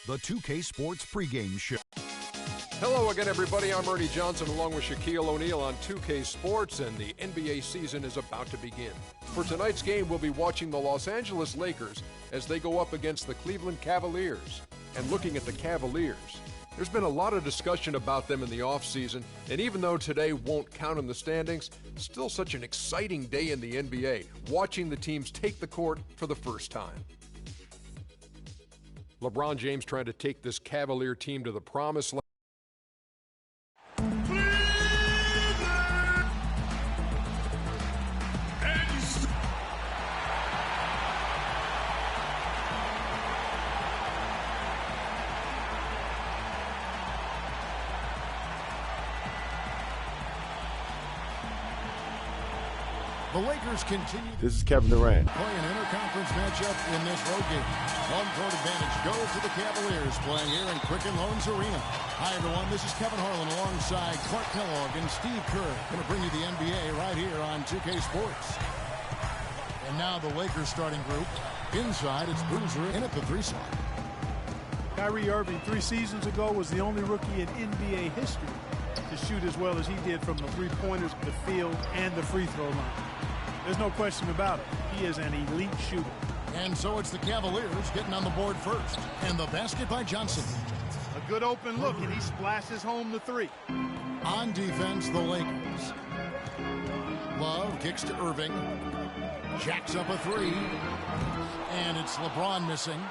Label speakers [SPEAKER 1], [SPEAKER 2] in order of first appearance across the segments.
[SPEAKER 1] The 2K Sports pregame show.
[SPEAKER 2] Hello again, everybody. I'm Ernie Johnson along with Shaquille O'Neal on 2K Sports, and the NBA season is about to begin. For tonight's game, we'll be watching the Los Angeles Lakers as they go up against the Cleveland Cavaliers. And looking at the Cavaliers, there's been a lot of discussion about them in the offseason, and even though today won't count in the standings, still such an exciting day in the NBA, watching the teams take the court for the first time. LeBron James trying to take this Cavalier team to the promised land.
[SPEAKER 3] The Lakers continue.
[SPEAKER 4] This is Kevin Durant.
[SPEAKER 3] Play an interconference matchup in this road game. Home court advantage goes to the Cavaliers, playing here in Quicken Loans Arena. Hi, everyone. This is Kevin Harlan alongside Clark Kellogg and Steve Kerr. Going to bring you the NBA right here on 2K Sports. And now the Lakers starting group. Inside, it's Boozer in at the 3 slot.
[SPEAKER 5] Kyrie Irving 3 seasons ago was the only rookie in NBA history to shoot as well as he did from the three-pointers, the field, and the free throw line. There's no question about it. He is an elite shooter.
[SPEAKER 3] And so it's the Cavaliers getting on the board first. And the basket by Johnson.
[SPEAKER 5] A good open look, and he splashes home the 3.
[SPEAKER 3] On defense, the Lakers. Love kicks to Irving. Jacks up a 3. And it's LeBron missing.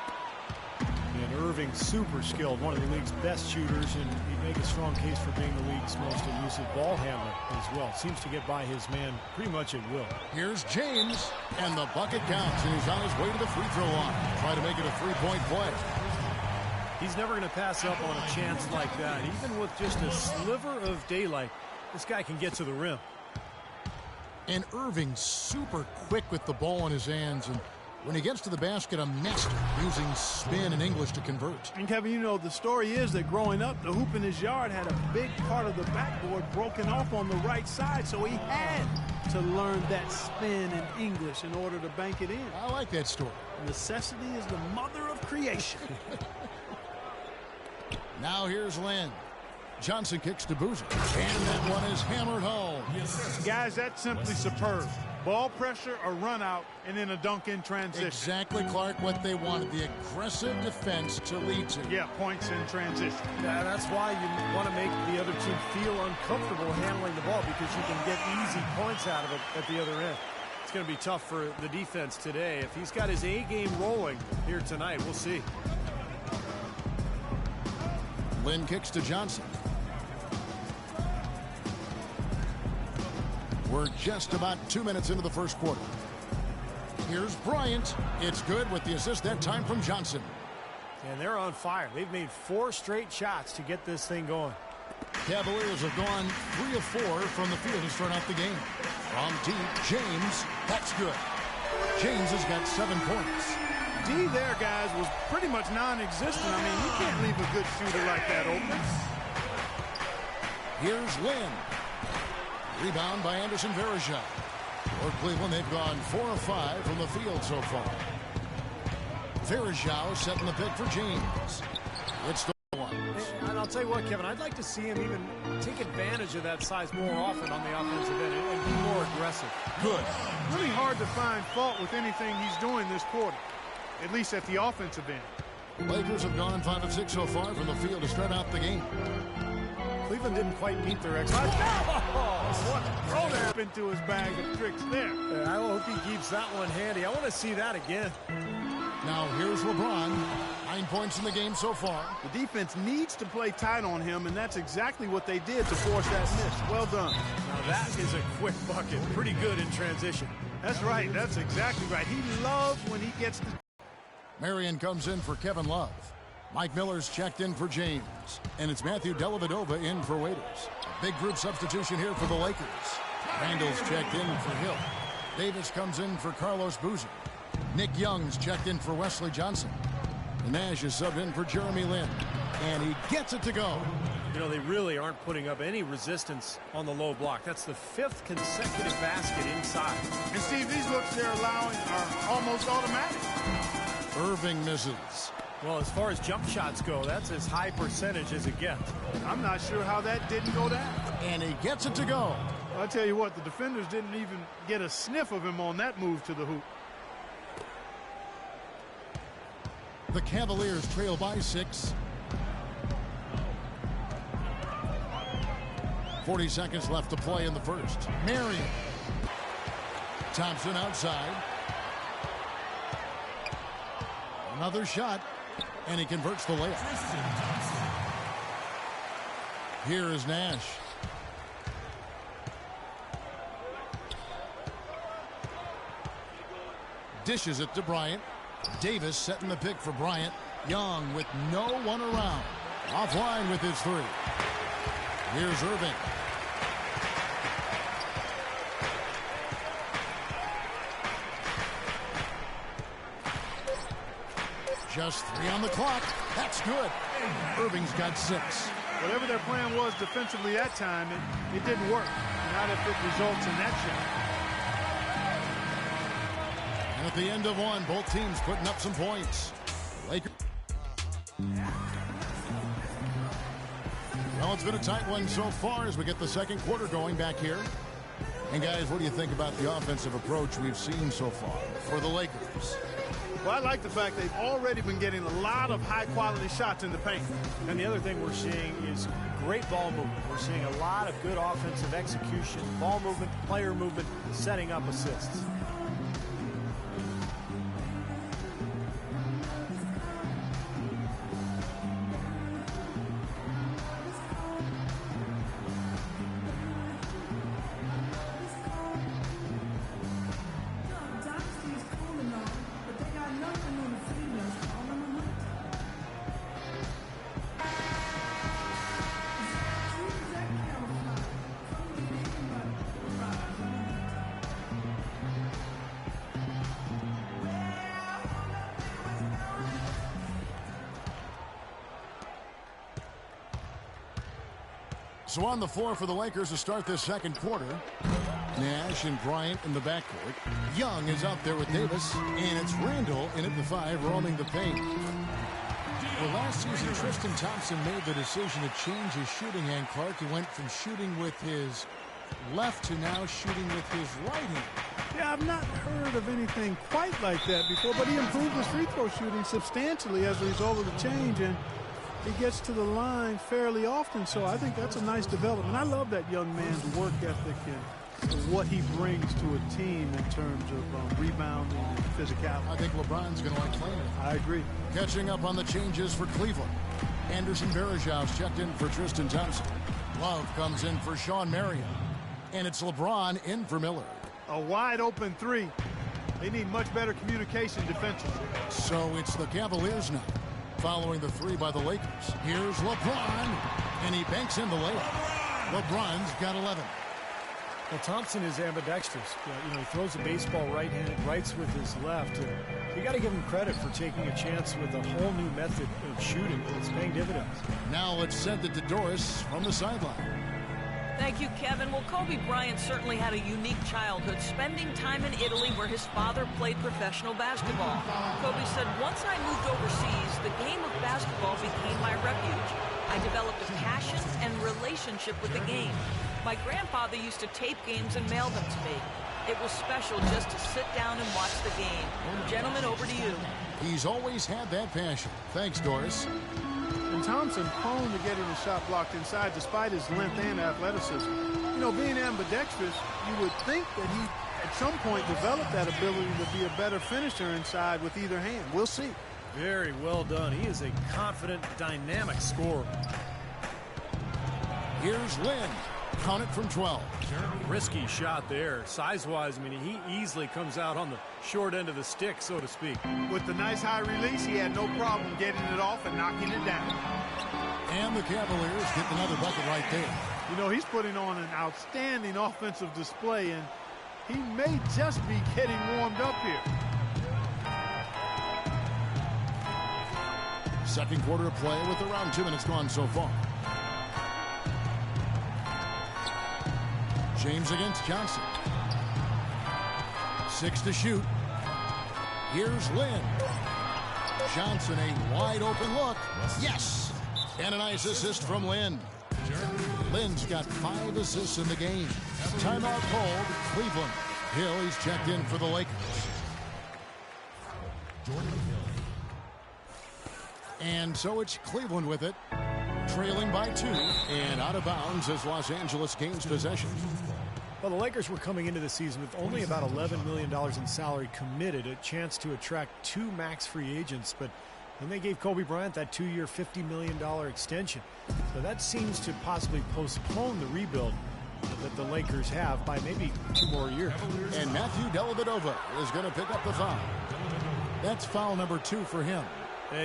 [SPEAKER 6] And Irving, super skilled, one of the league's best shooters, and he'd make a strong case for being the league's most elusive ball handler as well. Seems to get by his man pretty much at will.
[SPEAKER 3] Here's James, and the bucket counts, and he's on his way to the free throw line. Try to make it a three-point play.
[SPEAKER 6] He's never going to pass up on a chance like that. Even with just a sliver of daylight, this guy can get to the rim.
[SPEAKER 3] And Irving super quick with the ball in his hands, and when he gets to the basket, a master using spin and English to convert.
[SPEAKER 5] And Kevin, you know, the story is that growing up, the hoop in his yard had a big part of the backboard broken off on the right side, so he had to learn that spin and English in order to bank it in.
[SPEAKER 3] I like that story.
[SPEAKER 5] Necessity is the mother of creation.
[SPEAKER 3] Now here's Lynn. Johnson kicks to Boozer, and that one is hammered home.
[SPEAKER 5] Guys, that's simply superb. Ball pressure, a run out, and then a dunk in transition.
[SPEAKER 3] Exactly, Clark, what they wanted. The aggressive defense to lead to.
[SPEAKER 5] Yeah, points in transition.
[SPEAKER 6] Yeah, that's why you want to make the other team feel uncomfortable handling the ball, because you can get easy points out of it at the other end. It's going to be tough for the defense today. If he's got his A game rolling here tonight, we'll see.
[SPEAKER 3] Lynn kicks to Johnson. We're just about 2 minutes into the first quarter. Here's Bryant. It's good with the assist that time from Johnson.
[SPEAKER 6] And they're on fire. They've made 4 straight shots to get this thing going.
[SPEAKER 3] Cavaliers have gone 3 of 4 from the field to start out the game. From deep, James. That's good. James has got 7 points.
[SPEAKER 5] D there, guys, was pretty much non-existent. I mean, you can't leave a good shooter like that open.
[SPEAKER 3] Here's Lynn. Rebound by Anderson Varejao. For Cleveland, they've gone 4 of 5 from the field so far. Varejao setting the pick for James. It's the one.
[SPEAKER 6] And I'll tell you what, Kevin, I'd like to see him even take advantage of that size more often on the offensive end and be more aggressive.
[SPEAKER 3] Good.
[SPEAKER 5] Really hard to find fault with anything he's doing this quarter, at least at the offensive end.
[SPEAKER 3] Lakers have gone 5 of 6 so far from the field to start out the game.
[SPEAKER 6] Cleveland didn't quite meet their expectations.
[SPEAKER 5] What throw there into his bag of tricks there.
[SPEAKER 6] I hope he keeps that one handy. I want to see that again.
[SPEAKER 3] Now here's LeBron. 9 points in the game so far.
[SPEAKER 5] The defense needs to play tight on him, and that's exactly what they did to force that miss. Well done.
[SPEAKER 6] Now that is a quick bucket. Pretty good in transition.
[SPEAKER 5] That's right. That's exactly right. He loves when he gets the...
[SPEAKER 3] Marion comes in for Kevin Love. Mike Miller's checked in for James. And it's Matthew Dellavedova in for Waiters. Big group substitution here for the Lakers. Randall's checked in for Hill. Davis comes in for Carlos Boozer. Nick Young's checked in for Wesley Johnson. And Nash is subbed in for Jeremy Lin. And he gets it to go.
[SPEAKER 6] You know, they really aren't putting up any resistance on the low block. That's the 5th consecutive basket inside.
[SPEAKER 5] And Steve, these looks they're allowing are almost automatic.
[SPEAKER 3] Irving misses.
[SPEAKER 6] Well, as far as jump shots go, that's as high percentage as it gets.
[SPEAKER 5] I'm not sure how that didn't go down.
[SPEAKER 3] And he gets it to go.
[SPEAKER 5] I'll tell you what, the defenders didn't even get a sniff of him on that move to the hoop.
[SPEAKER 3] The Cavaliers trail by 6. 40 seconds left to play in the first. Marion. Thompson outside. Another shot. And he converts the layup. Here is Nash. Dishes it to Bryant. Davis setting the pick for Bryant. Young with no one around. Offline with his 3. Here's Irving. Just 3 on the clock. That's good. Irving's got 6.
[SPEAKER 5] Whatever their plan was defensively that time, it didn't work. Not if it results in that shot.
[SPEAKER 3] And at the end of one, both teams putting up some points. Lakers. Well, it's been a tight one so far as we get the second quarter going back here. And guys, what do you think about the offensive approach we've seen so far for the Lakers?
[SPEAKER 5] Well, I like the fact they've already been getting a lot of high-quality shots in the paint.
[SPEAKER 6] And the other thing we're seeing is great ball movement. We're seeing a lot of good offensive execution, ball movement, player movement, setting up assists.
[SPEAKER 3] So on the floor for the Lakers to start this second quarter. Nash and Bryant in the backcourt. Young is out there with Davis. And it's Randall in at the 5 roaming the paint. Well, last season, Tristan Thompson made the decision to change his shooting hand, Clark. He went from shooting with his left to now shooting with his right hand.
[SPEAKER 5] Yeah, I've not heard of anything quite like that before, but he improved his free throw shooting substantially as a result of the change, and he gets to the line fairly often, so I think that's a nice development. I love that young man's work ethic and what he brings to a team in terms of rebounding and physicality.
[SPEAKER 3] I think LeBron's going to like playing it.
[SPEAKER 5] I agree.
[SPEAKER 3] Catching up on the changes for Cleveland. Anderson Varejao checked in for Tristan Thompson. Love comes in for Sean Marion. And it's LeBron in for Miller.
[SPEAKER 5] A wide open 3. They need much better communication defensively.
[SPEAKER 3] So it's the Cavaliers now, following the 3 by the Lakers. Here's LeBron, and he banks in the layup. LeBron's got 11.
[SPEAKER 6] Well, Thompson is ambidextrous. You know, he throws the baseball right-handed, writes with his left. And you got to give him credit for taking a chance with a whole new method of shooting. It's paying dividends.
[SPEAKER 3] Now let's send it to Doris from the sideline.
[SPEAKER 4] Thank you, Kevin. Well, Kobe Bryant certainly had a unique childhood, spending time in Italy where his father played professional basketball. Kobe said, once I moved overseas, the game of basketball became my refuge. I developed a passion and relationship with the game. My grandfather used to tape games and mail them to me. It was special just to sit down and watch the game. Gentlemen, over to you.
[SPEAKER 3] He's always had that passion. Thanks, Doris.
[SPEAKER 5] And Thompson prone to getting the shot blocked inside despite his length and athleticism. You know, being ambidextrous, you would think that he at some point developed that ability to be a better finisher inside with either hand. We'll see.
[SPEAKER 6] Very well done. He is a confident, dynamic scorer.
[SPEAKER 3] Here's Lynn. Count it from 12.
[SPEAKER 6] Risky shot there. Size-wise, I mean, he easily comes out on the short end of the stick, so to speak.
[SPEAKER 5] With the nice high release, he had no problem getting it off and knocking it down.
[SPEAKER 3] And the Cavaliers get another bucket right there.
[SPEAKER 5] You know, he's putting on an outstanding offensive display, and he may just be getting warmed up here.
[SPEAKER 3] Second quarter of play with around 2 minutes gone so far. James against Johnson. 6 to shoot. Here's Lynn. Johnson, a wide open look. Yes! And a nice assist from Lynn. Lynn's got 5 assists in the game. Timeout called. Cleveland. Hill, he's checked in for the Lakers. And so it's Cleveland with it, trailing by 2, and out of bounds as Los Angeles gains possession.
[SPEAKER 6] Well, the Lakers were coming into the season with only about $11 million in salary committed, a chance to attract 2 max free agents, but then they gave Kobe Bryant that 2-year, $50 million extension. So that seems to possibly postpone the rebuild that the Lakers have by maybe 2 more years.
[SPEAKER 3] And Matthew Dellavedova is going to pick up the foul. That's foul number 2 for him.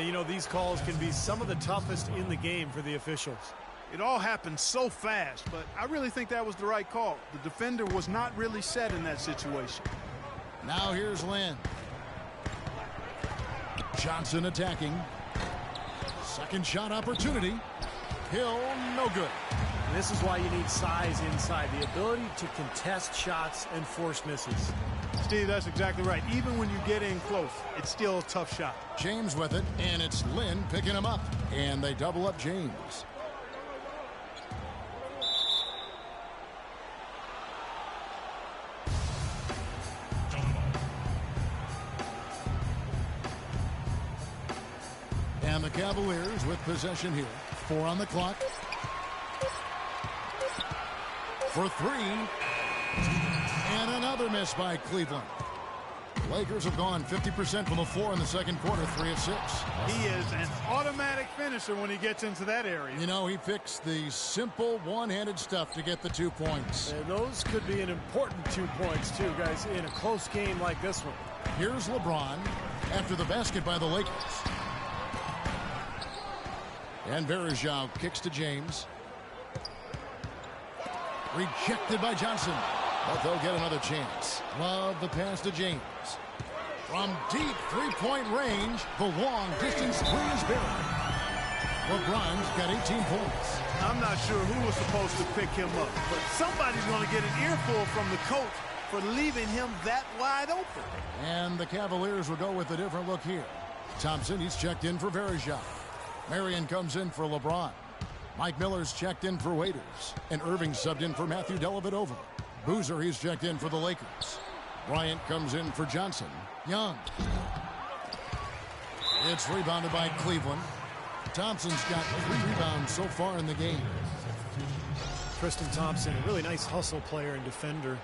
[SPEAKER 6] You know, these calls can be some of the toughest in the game for the officials.
[SPEAKER 5] It all happened so fast, but I really think that was the right call. The defender was not really set in that situation.
[SPEAKER 3] Now here's Lynn. Johnson attacking. Second shot opportunity. Hill, no good.
[SPEAKER 6] And this is why you need size inside, the ability to contest shots and force misses.
[SPEAKER 5] Steve, that's exactly right. Even when you get in close, it's still a tough shot.
[SPEAKER 3] James with it, and it's Lynn picking him up. And they double up James. And the Cavaliers with possession here. 4 on the clock. For 3. And another miss by Cleveland. Lakers have gone 50% from the floor in the second quarter, 3 of 6.
[SPEAKER 5] He is an automatic finisher when he gets into that area.
[SPEAKER 3] You know, he picks the simple one-handed stuff to get the 2 points.
[SPEAKER 6] And those could be an important 2 points, too, guys, in a close game like this one.
[SPEAKER 3] Here's LeBron after the basket by the Lakers. And Varejao kicks to James. Rejected by Johnson. But they'll get another chance. Love the pass to James. From deep three-point range, the long-distance three is buried. LeBron's got 18 points.
[SPEAKER 5] I'm not sure who was supposed to pick him up, but somebody's going to get an earful from the coach for leaving him that wide open.
[SPEAKER 3] And the Cavaliers will go with a different look here. Thompson, he's checked in for Varejao. Marion comes in for LeBron. Mike Miller's checked in for Waiters. And Irving subbed in for Matthew Dellavedova. Boozer, he's checked in for the Lakers. Bryant comes in for Johnson. Young. It's rebounded by Cleveland. Thompson's got 3 rebounds so far in the game.
[SPEAKER 6] Tristan Thompson, a really nice hustle player and defender.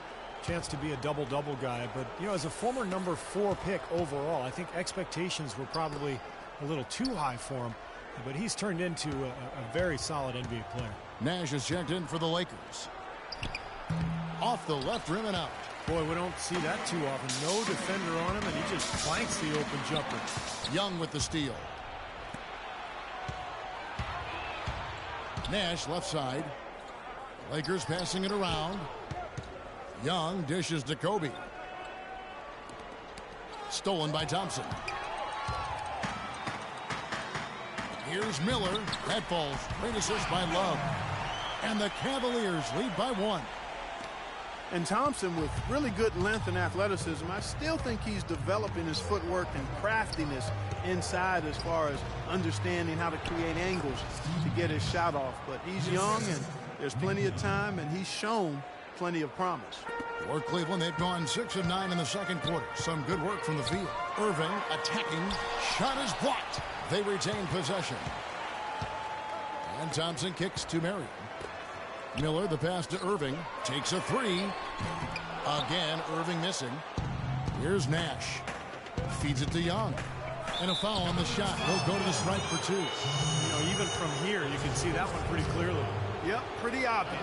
[SPEAKER 6] Chance to be a double-double guy. But, you know, as a former number 4 pick overall, I think expectations were probably a little too high for him. But he's turned into a very solid NBA player.
[SPEAKER 3] Nash is checked in for the Lakers. Off the left rim and out.
[SPEAKER 6] Boy, we don't see that too often. No defender on him, and he just flanks the open jumper.
[SPEAKER 3] Young with the steal. Nash left side. Lakers passing it around. Young dishes to Kobe. Stolen by Thompson. Here's Miller. That falls. Great assist by Love. And the Cavaliers lead by 1.
[SPEAKER 5] And Thompson, with really good length and athleticism, I still think he's developing his footwork and craftiness inside as far as understanding how to create angles to get his shot off. But he's young, and there's plenty of time, and he's shown plenty of promise.
[SPEAKER 3] For Cleveland, they've gone 6 of 9 in the second quarter. Some good work from the field. Irving attacking. Shot is blocked. They retain possession. And Thompson kicks to Marion. Miller, the pass to Irving, takes a 3. Again, Irving missing. Here's Nash. Feeds it to Young. And a foul on the shot. He'll go to the stripe for 2.
[SPEAKER 6] You know, even from here, you can see that one pretty clearly.
[SPEAKER 5] Yep, pretty obvious.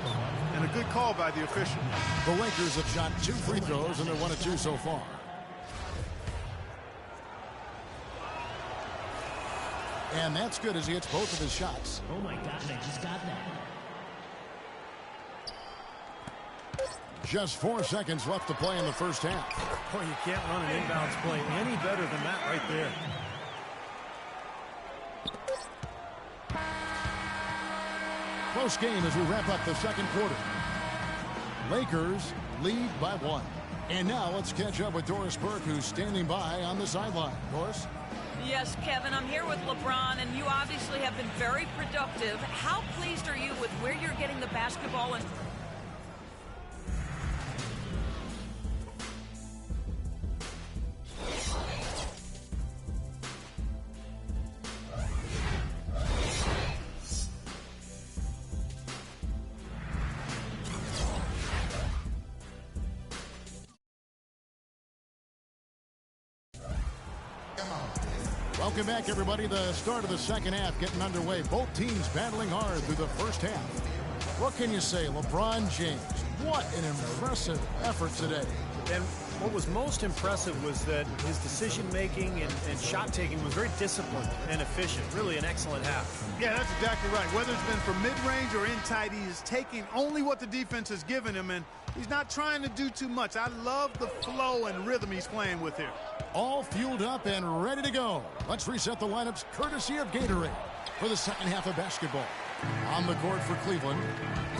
[SPEAKER 5] And a good call by the official.
[SPEAKER 3] The Lakers have shot 2 free throws, and they're 1 of 2 so far. And that's good as he hits both of his shots.
[SPEAKER 7] Oh my God, I just got that.
[SPEAKER 3] Just 4 seconds left to play in the first half.
[SPEAKER 6] Boy, you can't run an inbounds play any better than that right there.
[SPEAKER 3] Close game as we wrap up the second quarter. Lakers lead by 1. And now let's catch up with Doris Burke, who's standing by on the sideline. Doris?
[SPEAKER 4] Yes, Kevin, I'm here with LeBron, and you obviously have been very productive. How pleased are you with where you're getting the basketball? And
[SPEAKER 3] Welcome back, everybody. The start of the second half getting underway. Both teams battling hard through the first half. What can you say? LeBron James, what an impressive effort today.
[SPEAKER 6] And what was most impressive was that his decision-making and shot-taking was very disciplined and efficient. Really an excellent half.
[SPEAKER 5] Yeah, that's exactly right. Whether it's been from mid-range or in tight, he is taking only what the defense has given him, and he's not trying to do too much. I love the flow and rhythm he's playing with here.
[SPEAKER 3] All fueled up and ready to go. Let's reset the lineups courtesy of Gatorade for the second half of basketball. On the court for Cleveland,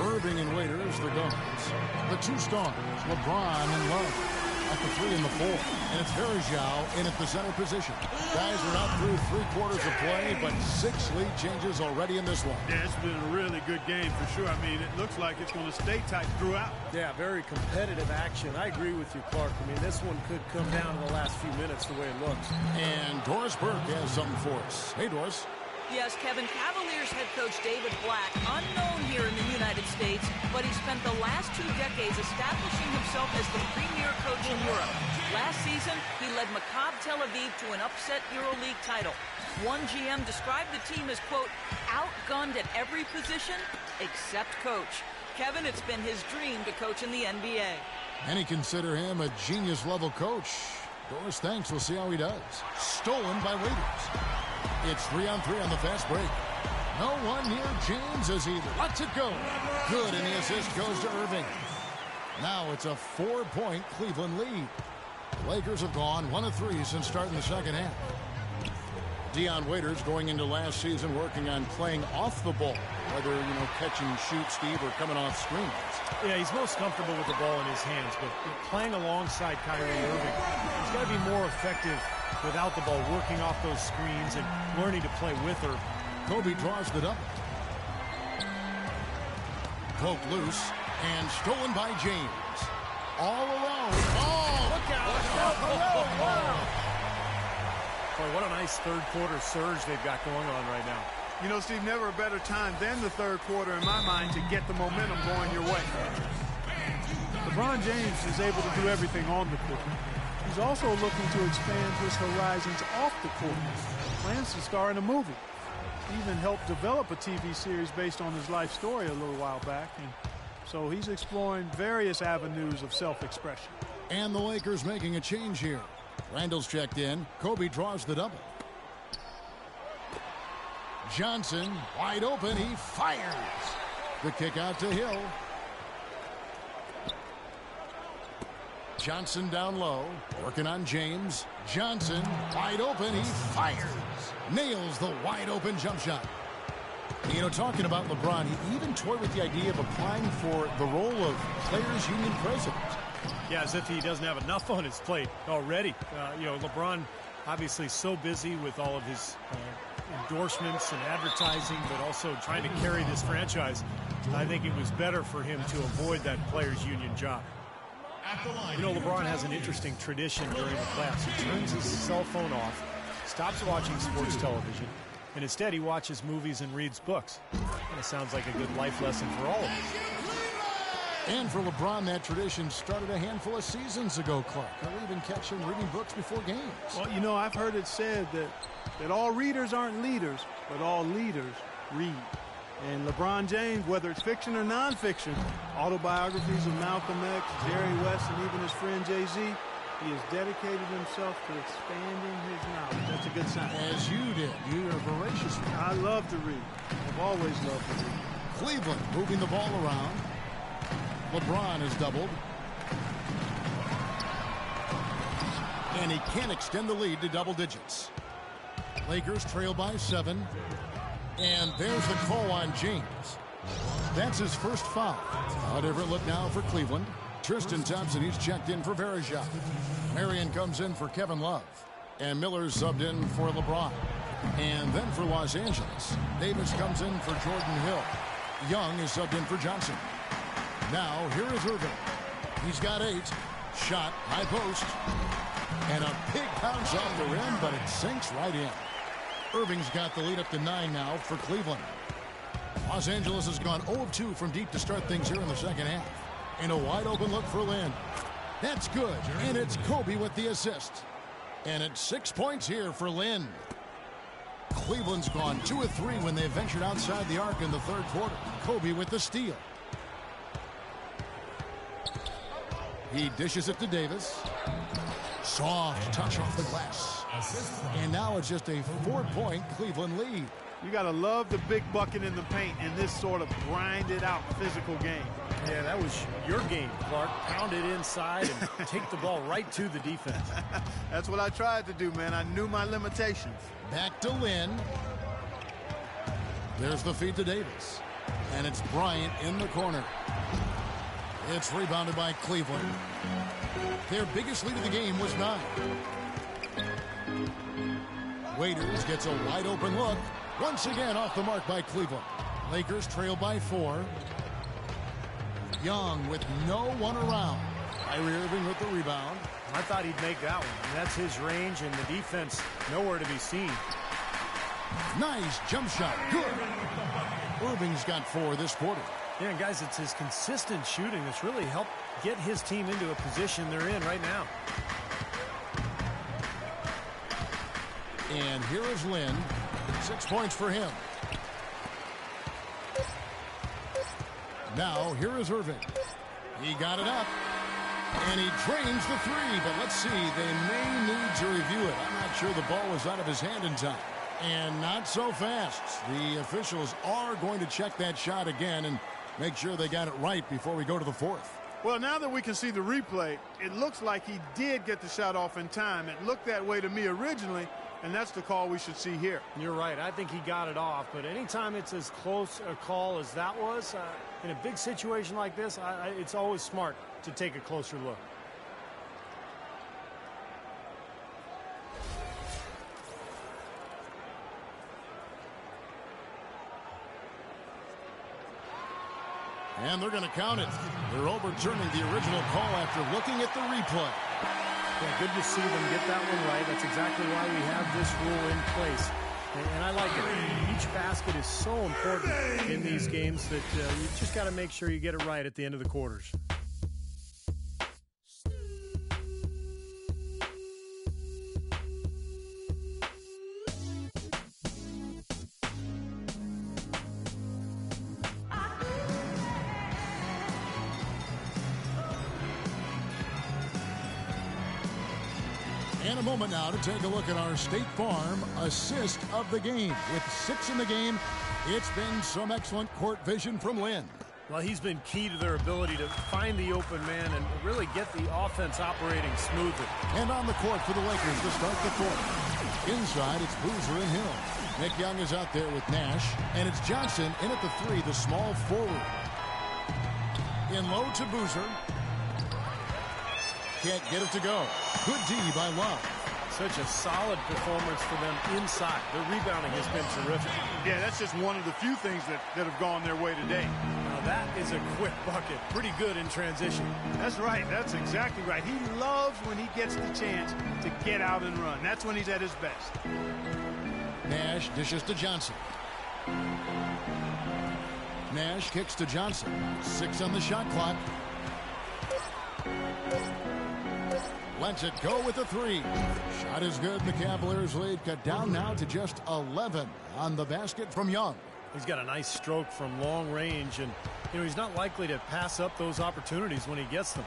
[SPEAKER 3] Irving and Waiters, the guards. The two stars, LeBron and Love. At the 3 and the 4. And it's Varejao in at the center position. Guys, we're not through 3 quarters of play, but 6 lead changes already in this one.
[SPEAKER 5] Yeah, it's been a really good game for sure. I mean, it looks like it's going to stay tight throughout.
[SPEAKER 6] Yeah, very competitive action. I agree with you, Clark. I mean, this one could come down in the last few minutes the way it looks.
[SPEAKER 3] And Doris Burke has something for us. Hey, Doris.
[SPEAKER 4] yes, Kevin, Cavaliers head coach David Black, unknown here in the United States, but he spent the last 2 decades establishing himself as the premier coach in Europe. Last season, he led Maccabi Tel Aviv to an upset EuroLeague title. One GM described the team as, quote, outgunned at every position except coach. Kevin, it's been his dream to coach in the NBA.
[SPEAKER 3] Many consider him a genius-level coach. Doris, thanks. We'll see how he does. Stolen by Waiters. It's 3-on-3 on the fast break. No one near James as he lets it go. Good, and the assist goes to Irving. Now it's a 4-point Cleveland lead. The Lakers have gone 1 of 3 since starting the second half. Dion Waiters going into last season working on playing off the ball, whether, catch and shoot, Steve, or coming off screens.
[SPEAKER 6] Yeah, he's most comfortable with the ball in his hands, but playing alongside Kyrie Irving, he's got to be more effective without the ball, working off those screens and learning to play with her.
[SPEAKER 3] Kobe draws the double. Poked loose and stolen by James. All alone. Oh, look out. Wow.
[SPEAKER 6] Boy, what a nice third-quarter surge they've got going on right now.
[SPEAKER 5] You know, Steve, never a better time than the third quarter in my mind to get the momentum going your way. LeBron James is able to do everything on the court. He's also looking to expand his horizons off the court. Plans to star in a movie. He even helped develop a TV series based on his life story a little while back. And so he's exploring various avenues of self-expression.
[SPEAKER 3] And the Lakers making a change here. Randall's checked in. Kobe draws the double. Johnson wide open. He fires. The kick out to Hill. Johnson down low. Working on James. Johnson wide open. He fires. Nails the wide open jump shot. Talking about LeBron, he even toyed with the idea of applying for the role of Players Union president.
[SPEAKER 6] Yeah, as if he doesn't have enough on his plate already. LeBron obviously so busy with all of his endorsements and advertising, but also trying to carry this franchise. I think it was better for him to avoid that Players Union job. LeBron has an interesting tradition during the playoffs. He turns his cell phone off, stops watching sports television, and instead he watches movies and reads books. Kind of sounds like a good life lesson for all of us.
[SPEAKER 3] And for LeBron, that tradition started a handful of seasons ago, Clark. I'll even catch him reading books before games.
[SPEAKER 5] Well, I've heard it said that all readers aren't leaders, but all leaders read. And LeBron James, whether it's fiction or nonfiction, autobiographies of Malcolm X, Jerry West, and even his friend Jay-Z, he has dedicated himself to expanding his knowledge. That's a good sign.
[SPEAKER 3] As you did. You are voracious.
[SPEAKER 5] I love to read. I've always loved to read.
[SPEAKER 3] Cleveland moving the ball around. LeBron is doubled. And he can't extend the lead to double digits. Lakers trail by 7. And there's the call on James. That's his first foul. A different look now for Cleveland. Tristan Thompson, he's checked in for Verejao. Marion comes in for Kevin Love. And Miller's subbed in for LeBron. And then for Los Angeles, Davis comes in for Jordan Hill. Young is subbed in for Johnson. Now, here is Irving. He's got 8. Shot, high post. And a big bounce off the rim, but it sinks right in. Irving's got the lead up to 9 now for Cleveland. Los Angeles has gone 0 of 2 from deep to start things here in the second half. And a wide open look for Lynn. That's good, and it's Kobe with the assist. And it's 6 points here for Lynn. Cleveland's gone 2 of 3 when they ventured outside the arc in the third quarter. Kobe with the steal. He dishes it to Davis. Soft touch off the glass. And now it's just a 4-point Cleveland lead.
[SPEAKER 5] You got to love the big bucket in the paint in this sort of grinded out physical game.
[SPEAKER 6] Yeah, that was your game, Clark. Pound it inside and take the ball right to the defense.
[SPEAKER 5] That's what I tried to do, man. I knew my limitations.
[SPEAKER 3] Back to Lynn. There's the feed to Davis. And it's Bryant in the corner. It's rebounded by Cleveland. Their biggest lead of the game was 9. Waiters gets a wide open look. Once again off the mark by Cleveland. Lakers trail by 4. Young with no one around. Kyrie Irving with the rebound.
[SPEAKER 6] I thought he'd make that one. That's his range, and the defense nowhere to be seen.
[SPEAKER 3] Nice jump shot. Good. Irving's got 4 this quarter.
[SPEAKER 6] Yeah, and guys, it's his consistent shooting that's really helped get his team into a position they're in right now.
[SPEAKER 3] And here is Lynn. 6 points for him. Now, here is Irving. He got it up. And he drains the 3, but let's see. They may need to review it. I'm not sure the ball was out of his hand in time. And not so fast. The officials are going to check that shot again and make sure they got it right before we go to the 4th.
[SPEAKER 5] Well, now that we can see the replay, it looks like he did get the shot off in time. It looked that way to me originally, and that's the call we should see here.
[SPEAKER 6] You're right. I think he got it off, but anytime it's as close a call as that was, in a big situation like this, it's always smart to take a closer look.
[SPEAKER 3] And they're going to count it. They're overturning the original call after looking at the replay.
[SPEAKER 6] Yeah, good to see them get that one right. That's exactly why we have this rule in place. And I like it. Each basket is so important in these games that you just got to make sure you get it right at the end of the quarters.
[SPEAKER 3] And a moment now to take a look at our State Farm assist of the game. With 6 in the game, it's been some excellent court vision from Lynn.
[SPEAKER 6] Well, he's been key to their ability to find the open man and really get the offense operating smoothly.
[SPEAKER 3] And on the court for the Lakers to start the 4th. Inside, it's Boozer and Hill. Nick Young is out there with Nash. And it's Johnson in at the 3, the small forward. In low to Boozer. Can't get it to go. Good D by Love.
[SPEAKER 6] Such a solid performance for them inside. Their rebounding has been terrific.
[SPEAKER 5] Yeah, that's just one of the few things that have gone their way today.
[SPEAKER 6] Now that is a quick bucket. Pretty good in transition.
[SPEAKER 5] That's right. That's exactly right. He loves when he gets the chance to get out and run. That's when he's at his best.
[SPEAKER 3] Nash dishes to Johnson. Nash kicks to Johnson. 6 on the shot clock. Lets it go with the 3. Shot is good. The Cavaliers lead cut down now to just 11 on the basket from Young.
[SPEAKER 6] He's got a nice stroke from long range, and he's not likely to pass up those opportunities when he gets them.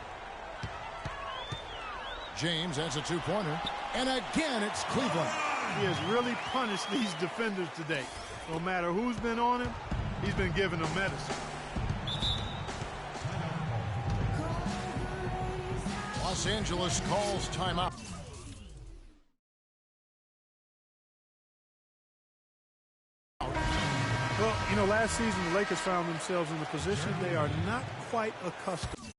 [SPEAKER 3] James has a 2-pointer. And again, it's Cleveland.
[SPEAKER 5] He has really punished these defenders today. No matter who's been on him, he's been giving them medicine.
[SPEAKER 3] Los Angeles calls timeout.
[SPEAKER 5] Well, you know, last season the Lakers found themselves in a position they are not quite accustomed.